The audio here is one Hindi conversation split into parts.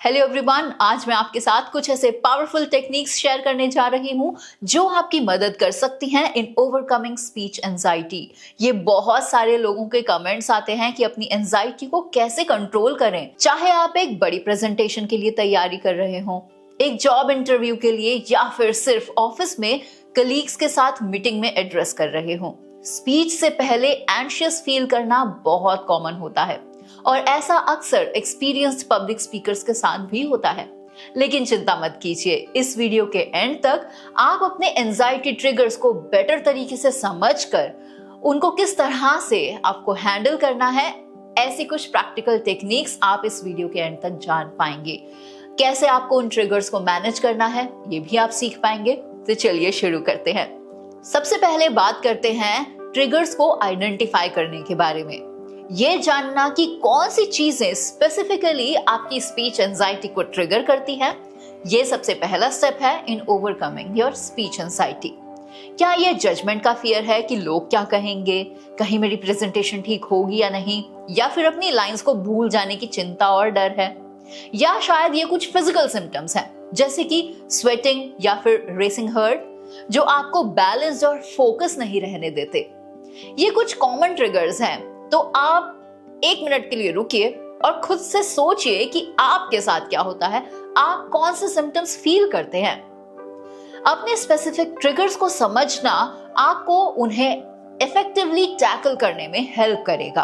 हेलो एवरीवन, आज मैं आपके साथ कुछ ऐसे पावरफुल टेक्निक्स शेयर करने जा रही हूँ जो आपकी मदद कर सकती हैं इन ओवरकमिंग स्पीच एंजाइटी। ये बहुत सारे लोगों के कमेंट्स आते हैं कि अपनी एंजाइटी को कैसे कंट्रोल करें, चाहे आप एक बड़ी प्रेजेंटेशन के लिए तैयारी कर रहे हो, एक जॉब इंटरव्यू के लिए या फिर सिर्फ ऑफिस में कलीग्स के साथ मीटिंग में एड्रेस कर रहे हो। स्पीच से पहले एंशियस फील करना बहुत कॉमन होता है और ऐसा अक्सर एक्सपीरियंस्ड पब्लिक स्पीकर्स के साथ भी होता है। लेकिन चिंता मत कीजिए, इस वीडियो के एंड तक आप अपने एंजाइटी ट्रिगर्स को बेटर तरीके से समझकर उनको किस तरह से आपको हैंडल करना है, ऐसी कुछ प्रैक्टिकल टेक्निक्स आप इस वीडियो के एंड तक जान पाएंगे। कैसे आपको उन ट्रिगर्स को मैनेज करना है ये भी आप सीख पाएंगे। तो चलिए शुरू करते हैं। सबसे पहले बात करते हैं ट्रिगर्स को आइडेंटिफाई करने के बारे में। ये जानना कि कौन सी चीजें स्पेसिफिकली आपकी स्पीच एंजाइटी को ट्रिगर करती हैं, ये सबसे पहला स्टेप है in overcoming your speech anxiety. क्या ये जजमेंट का फियर है कि लोग क्या कहेंगे, कहीं मेरी प्रेजेंटेशन ठीक होगी या नहीं, या फिर अपनी लाइंस को भूल जाने की चिंता और डर है, या शायद ये कुछ फिजिकल सिम्टम्स हैं जैसे कि स्वेटिंग या फिर रेसिंग हार्ट जो आपको बैलेंस्ड और फोकस नहीं रहने देते। ये कुछ कॉमन ट्रिगर्स हैं, तो आप एक मिनट के लिए रुकिए और खुद से सोचिए कि आपके साथ क्या होता है, आप कौन से सिम्टम्स फील करते हैं। अपने स्पेसिफिक ट्रिगर्स को समझना आपको उन्हें इफेक्टिवली टैकल करने में हेल्प करेगा।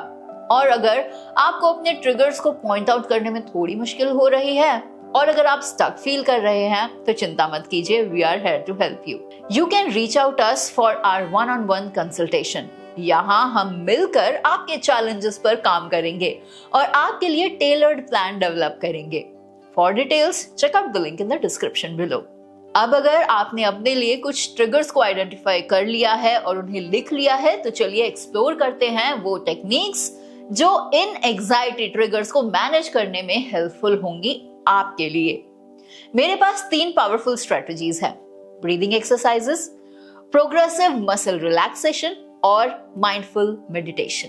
और अगर आपको अपने ट्रिगर्स को पॉइंट आउट करने में थोड़ी मुश्किल हो रही है और अगर आप स्टक फील कर रहे हैं तो चिंता मत कीजिए, we are here to help you. You can reach out us for our one on one consultation. यहाँ हम मिलकर आपके चैलेंजेस पर काम करेंगे और आपके लिए टेलर्ड प्लान डेवलप करेंगे। For details check out the link in the description below. अब अगर आपने अपने लिए कुछ ट्रिगर्स को आइडेंटिफाई कर लिया है और उन्हें लिख लिया है, तो चलिए एक्सप्लोर करते हैं वो टेक्निक्स जो इन एंजाइटी ट्रिगर्स को मैनेज करने में हेल्पफुल होंगी आपके लिए। मेरे पास 3 पावरफुल स्ट्रेटजीज हैं: breathing exercises, progressive muscle relaxation और माइंडफुल मेडिटेशन।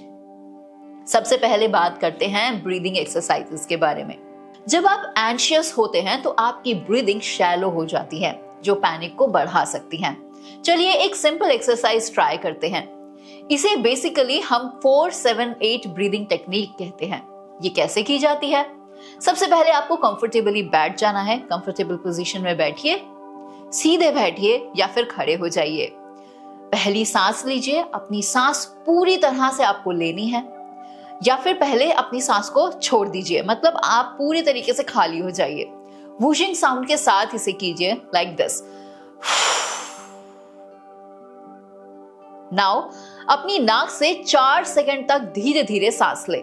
सबसे पहले बात करते हैं ब्रीदिंग एक्सरसाइजेस के बारे में। जब आप एंशियस होते हैं तो आपकी ब्रीदिंग शैलो हो जाती है जो पैनिक को बढ़ा सकती है। चलिए एक सिंपल एक्सरसाइज ट्राई करते हैं। इसे बेसिकली हम 4-7-8 ब्रीदिंग टेक्निक कहते हैं। ये कैसे की जाती है? सबसे पहले आपको कंफर्टेबली बैठ जाना है। कंफर्टेबल पोजीशन में बैठिए, सीधे बैठिए या फिर खड़े हो जाइए। पहली सांस लीजिए। अपनी सांस पूरी तरह से आपको लेनी है या फिर पहले अपनी सांस को छोड़ दीजिए, मतलब आप पूरी तरीके से खाली हो जाइए। वूशिंग साउंड के साथ इसे कीजिए, लाइक दिस। नाउ अपनी नाक से 4 सेकंड तक धीरे धीरे सांस ले।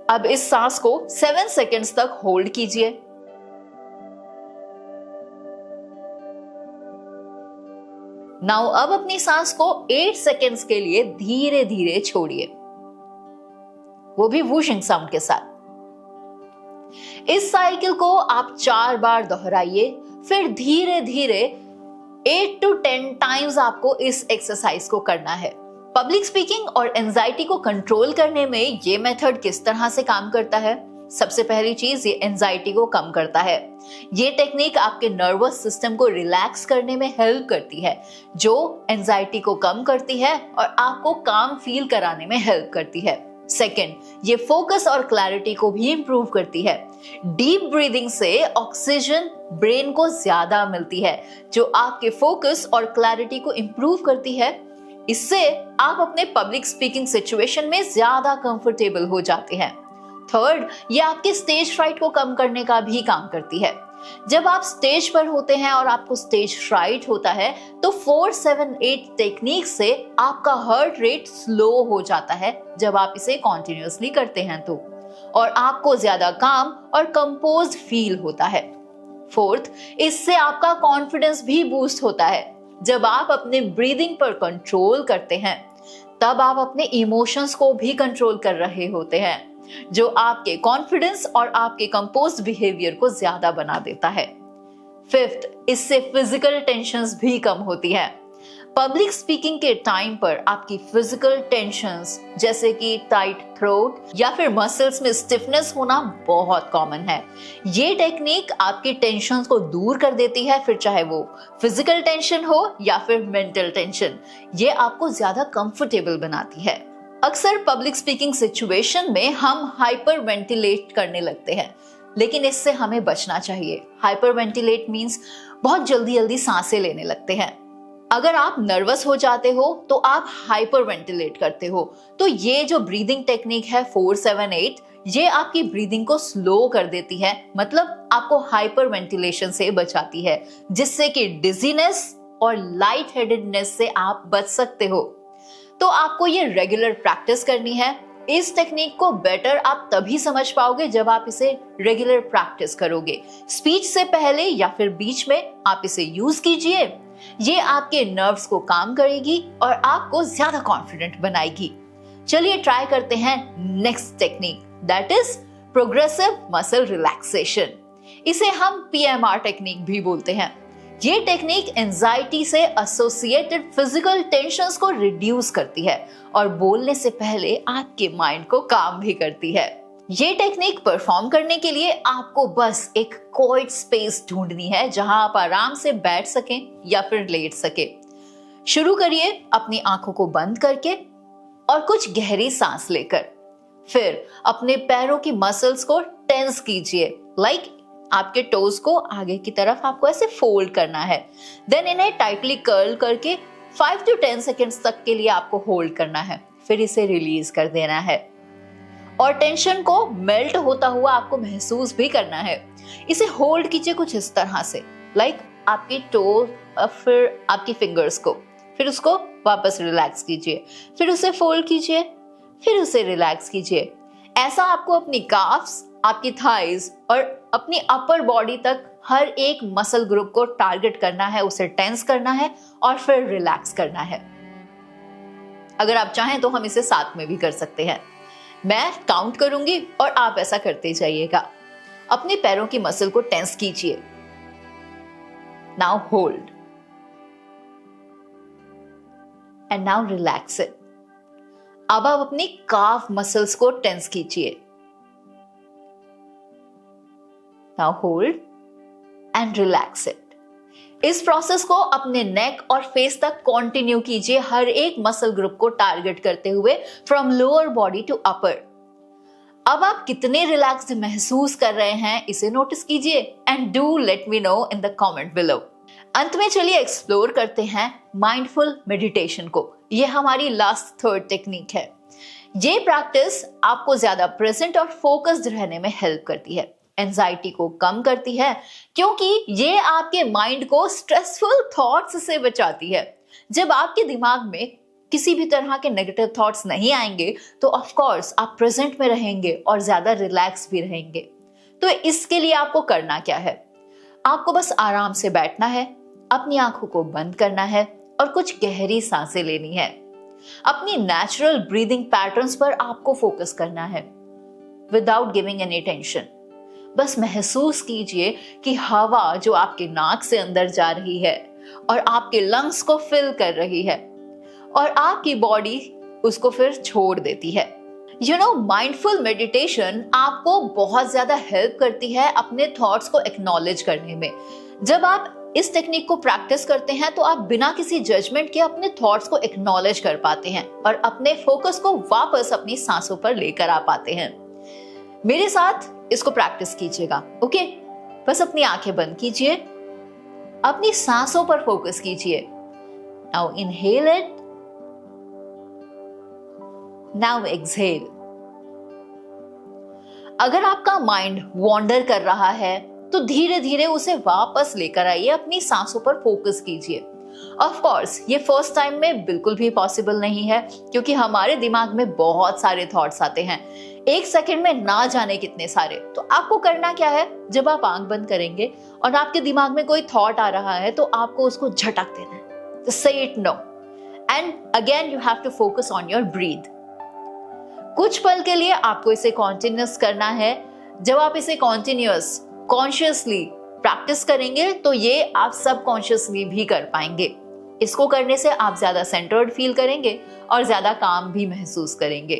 अब इस सांस को 7 सेकंड्स तक होल्ड कीजिए। नाउ अब अपनी सांस को 8 सेकंड्स के लिए धीरे धीरे छोड़िए, वो भी वूशिंग साउंड के साथ। इस साइकिल को आप 4 बार दोहराइए, फिर धीरे धीरे 8 to 10 टाइम्स आपको इस एक्सरसाइज को करना है। पब्लिक स्पीकिंग और एंजाइटी को कंट्रोल करने में ये मेथड किस तरह से काम करता है? सबसे पहली चीज, ये एंजाइटी को कम करता है। ये टेक्निक आपके नर्वस सिस्टम को रिलैक्स करने में हेल्प करती है, जो एंजाइटी को कम करती है और आपको काम फील कराने में हेल्प करती है। सेकंड, ये फोकस और क्लैरिटी को भी इंप्रूव करती है। डीप ब्रीदिंग से ऑक्सीजन ब्रेन को ज्यादा मिलती है जो आपके फोकस और क्लैरिटी को इंप्रूव करती है। इससे आप अपने पब्लिक स्पीकिंग सिचुएशन में ज्यादा कंफर्टेबल हो जाते हैं। थर्ड, ये आपके स्टेज फ्राइट को कम करने का भी काम करती है। जब आप स्टेज पर होते हैं और आपको स्टेज फ्राइट होता है तो 4-7-8 टेक्निक से आपका हार्ट रेट स्लो हो जाता है जब आप इसे कॉन्टिन्यूअसली करते हैं तो, और आपको ज्यादा काम और कंपोज्ड फील होता है। फोर्थ, इससे आपका कॉन्फिडेंस भी बूस्ट होता है। जब आप अपने ब्रीदिंग पर कंट्रोल करते हैं तब आप अपने इमोशंस को भी कंट्रोल कर रहे होते हैं, जो आपके कॉन्फिडेंस और आपके कंपोज्ड बिहेवियर को ज्यादा बना देता है। फिफ्थ, इससे फिजिकल टेंशन्स भी कम होती है। पब्लिक स्पीकिंग के टाइम पर आपकी फिजिकल टेंशन्स जैसे कि टाइट थ्रोट या फिर मसल्स में स्टिफनेस होना बहुत कॉमन है। ये टेक्निक आपकी टेंशन्स को दूर कर देती है, फिर चाहे वो फिजिकल टेंशन हो या फिर मेंटल टेंशन। ये आपको ज्यादा कंफर्टेबल बनाती है। अक्सर पब्लिक स्पीकिंग सिचुएशन में हम हाइपर वेंटिलेट करने लगते हैं, लेकिन इससे हमें बचना चाहिए। हाइपर वेंटिलेट मीन्स बहुत जल्दी जल्दी सांसें लेने लगते हैं। अगर आप नर्वस हो जाते हो तो आप हाइपर वेंटिलेट करते हो। तो ये जो ब्रीदिंग टेक्निक है 4-7-8, ये आपकी ब्रीदिंग को स्लो कर देती है, मतलब आपको हाइपर वेंटिलेशन से बचाती है, जिससे कि डिजीनेस और लाइट हेडेडनेस से आप बच सकते हो। तो आपको ये रेगुलर प्रैक्टिस करनी है। इस टेक्निक को बेटर आप तभी समझ पाओगे जब आप इसे रेगुलर प्रैक्टिस करोगे। स्पीच से पहले या फिर बीच में आप इसे यूज कीजिए। ये आपके नर्व्स को काम करेगी और आपको ज्यादा कॉन्फिडेंट बनाएगी। चलिए ट्राई करते हैं next technique, that is progressive muscle relaxation. इसे हम PMR टेक्निक भी बोलते हैं। ये टेक्निक एंजाइटी से एसोसिएटेड फिजिकल टेंशन्स को रिड्यूस करती है और बोलने से पहले आपके माइंड को काम भी करती है। ये टेक्निक परफॉर्म करने के लिए आपको बस एक क्वाइट स्पेस ढूंढनी है जहां आप आराम से बैठ सकें या फिर लेट सके। शुरू करिए अपनी आंखों को बंद करके और कुछ गहरी सांस लेकर। फिर अपने पैरों की मसल्स को टेंस कीजिए, लाइक आपके टोज को आगे की तरफ आपको ऐसे फोल्ड करना है। देन इन्हें टाइटली कर्ल करके 5 to 10 सेकेंड्स तक के लिए आपको होल्ड करना है। फिर इसे रिलीज कर देना है और टेंशन को मेल्ट होता हुआ आपको महसूस भी करना है। इसे होल्ड कीजिए कुछ इस तरह से, लाइक आपकी टो फिर आपकी फिंगर्स को, फिर उसको वापस रिलैक्स कीजिए, फिर उसे फोल्ड कीजिए, फिर उसे रिलैक्स कीजिए। ऐसा आपको अपनी काफ्स, आपकी थाइज और अपनी अपर बॉडी तक हर एक मसल ग्रुप को टारगेट करना है, उसे टेंस करना है और फिर रिलैक्स करना है। अगर आप चाहें तो हम इसे साथ में भी कर सकते हैं। मैं काउंट करूंगी और आप ऐसा करते जाइएगा। अपने पैरों की मसल को टेंस कीजिए। Now hold and now relax it. अब आप अपनी काफ मसल्स को टेंस कीजिए। Now hold and relax it. इस प्रोसेस को अपने नेक और फेस तक कंटिन्यू कीजिए, हर एक मसल ग्रुप को टारगेट करते हुए फ्रॉम लोअर बॉडी टू अपर। अब आप कितने रिलैक्स्ड महसूस कर रहे हैं इसे नोटिस कीजिए and do let me know in the comment below. अंत में चलिए एक्सप्लोर करते हैं माइंडफुल मेडिटेशन को। यह हमारी लास्ट थर्ड टेक्निक है। ये प्रैक्टिस आपको ज्यादा प्रेजेंट और फोकस्ड रहने में हेल्प करती है, एंजाइटी को कम करती है, क्योंकि ये आपके माइंड को स्ट्रेसफुल थॉट्स से बचाती है। जब आपके दिमाग में किसी भी तरह के नेगेटिव थॉट्स नहीं आएंगे तो ऑफ कोर्स आप प्रेजेंट में रहेंगे और ज्यादा रिलैक्स भी रहेंगे। तो इसके लिए आपको करना क्या है? आपको बस आराम से बैठना है, अपनी आंखों को बंद करना है और कुछ गहरी सांसें लेनी है। अपनी नेचुरल ब्रीदिंग पैटर्न्स पर आपको फोकस करना है विदाउट गिविंग एनी टेंशन। बस महसूस कीजिए कि हवा जो आपके नाक से अंदर जा रही है और आपके लंग्स को फिल कर रही है और आपकी बॉडी उसको फिर छोड़ देती है। माइंडफुल मेडिटेशन आपको बहुत ज्यादा हेल्प करती है अपने थॉट्स को एक्नॉलेज करने में। जब आप इस टेक्निक को प्रैक्टिस करते हैं तो आप बिना किसी जजमेंट के अपने थॉट्स को एक्नॉलेज कर पाते हैं और अपने फोकस को वापस अपनी सांसों पर लेकर आ पाते हैं। मेरे साथ इसको प्रैक्टिस कीजिएगा, ओके? बस अपनी आंखें बंद कीजिए, अपनी सांसों पर फोकस कीजिए। Now inhale it, now exhale. अगर आपका माइंड वॉन्डर कर रहा है तो धीरे धीरे उसे वापस लेकर आइए, अपनी सांसों पर फोकस कीजिए। ऑफ कोर्स ये फर्स्ट टाइम में बिल्कुल भी पॉसिबल नहीं है, क्योंकि हमारे दिमाग में बहुत सारे थॉट्स आते हैं, एक सेकंड में ना जाने कितने सारे। तो आपको करना क्या है, जब आप आंख बंद करेंगे और आपके दिमाग में कोई थॉट आ रहा है तो आपको उसको झटक देना है, say it no, and again you have to focus on your breath. कुछ पल के लिए आपको इसे कॉन्टिन्यूस करना है। जब आप इसे कॉन्टिन्यूस कॉन्शियसली प्रैक्टिस करेंगे तो ये आप सबकॉन्शियसली भी कर पाएंगे। इसको करने से आप ज्यादा सेंटर्ड फील करेंगे और ज्यादा काम भी महसूस करेंगे।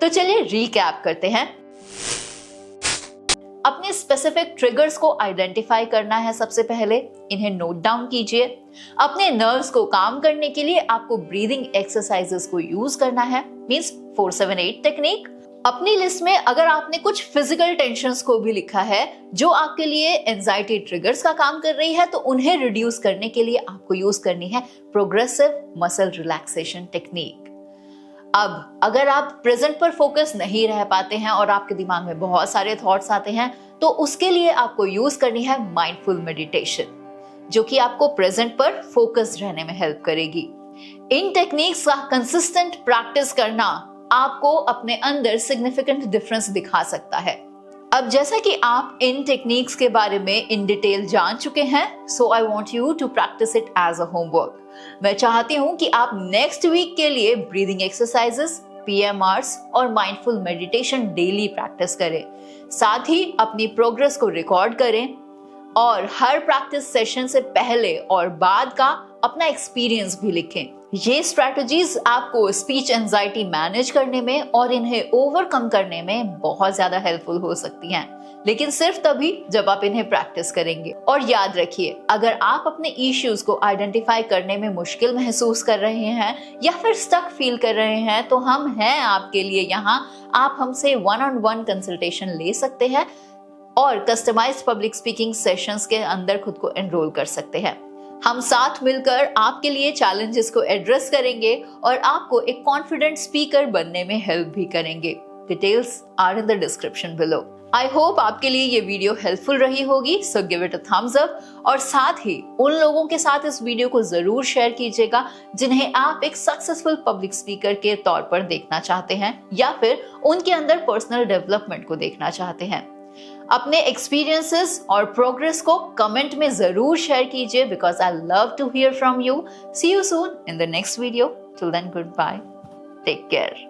तो चलिए रिकैप करते हैं। अपने स्पेसिफिक ट्रिगर्स को आइडेंटिफाई करना है सबसे पहले, इन्हें नोट डाउन कीजिए। अपने नर्व्स को काम करने के लिए आपको ब्रीदिंग एक्सरसाइजेस को यूज करना है, मींस 4-7-8 टेक्निक। अपनी लिस्ट में अगर आपने कुछ फिजिकल टेंशन्स को भी लिखा है जो आपके लिए एंजाइटी ट्रिगर्स का काम कर रही है, तो उन्हें रिड्यूस करने के लिए आपको यूज करनी है प्रोग्रेसिव मसल रिलैक्सेशन टेक्निक। अब अगर आप प्रेजेंट पर फोकस नहीं रह पाते हैं और आपके दिमाग में बहुत सारे थॉट्स आते हैं, तो उसके लिए आपको यूज करनी है माइंडफुल मेडिटेशन, जो कि आपको प्रेजेंट पर फोकस रहने में हेल्प करेगी। इन टेक्निक्स का कंसिस्टेंट प्रैक्टिस करना आपको अपने अंदर सिग्निफिकेंट डिफरेंस दिखा सकता है। अब जैसा कि आप इन टेक्निक्स के बारे में इन डिटेल जान चुके हैं, so I want you to practise it as a homework. मैं चाहती हूं कि आप नेक्स्ट वीक के लिए ब्रीदिंग एक्सरसाइजेस, PMRs और माइंडफुल मेडिटेशन डेली प्रैक्टिस करें। साथ ही अपनी प्रोग्रेस को रिकॉर्ड करें और हर प्रैक्टिस सेशन से पहले और बाद का अपना एक्सपीरियंस भी लिखें। ये स्ट्रैटेजीज आपको स्पीच एंजाइटी मैनेज करने में और इन्हें ओवरकम करने में बहुत ज्यादा हेल्पफुल हो सकती हैं, लेकिन सिर्फ तभी जब आप इन्हें प्रैक्टिस करेंगे। और याद रखिए, अगर आप अपने इश्यूज को आइडेंटिफाई करने में मुश्किल महसूस कर रहे हैं या फिर स्टक फील कर रहे हैं, तो हम हैं आपके लिए यहाँ। आप हमसे 1-on-1 कंसल्टेशन ले सकते हैं और कस्टमाइज्ड पब्लिक स्पीकिंग सेशंस के अंदर खुद को एनरोल कर सकते हैं। हम साथ मिलकर आपके लिए चैलेंजेस को एड्रेस करेंगे और आपको एक कॉन्फिडेंट स्पीकर बनने में हेल्प भी करेंगे। Details are in the description below. I hope आपके लिए ये वीडियो हेल्पफुल रही होगी, so give it a thumbs up. और साथ ही उन लोगों के साथ इस वीडियो को जरूर शेयर कीजिएगा जिन्हें आप एक सक्सेसफुल पब्लिक स्पीकर के तौर पर देखना चाहते हैं या फिर उनके अंदर पर्सनल डेवलपमेंट को देखना चाहते हैं। अपने एक्सपीरियंसेस और प्रोग्रेस को कमेंट में जरूर शेयर कीजिए, because I love to hear from you. See you soon in the next video. Till then, goodbye, take care.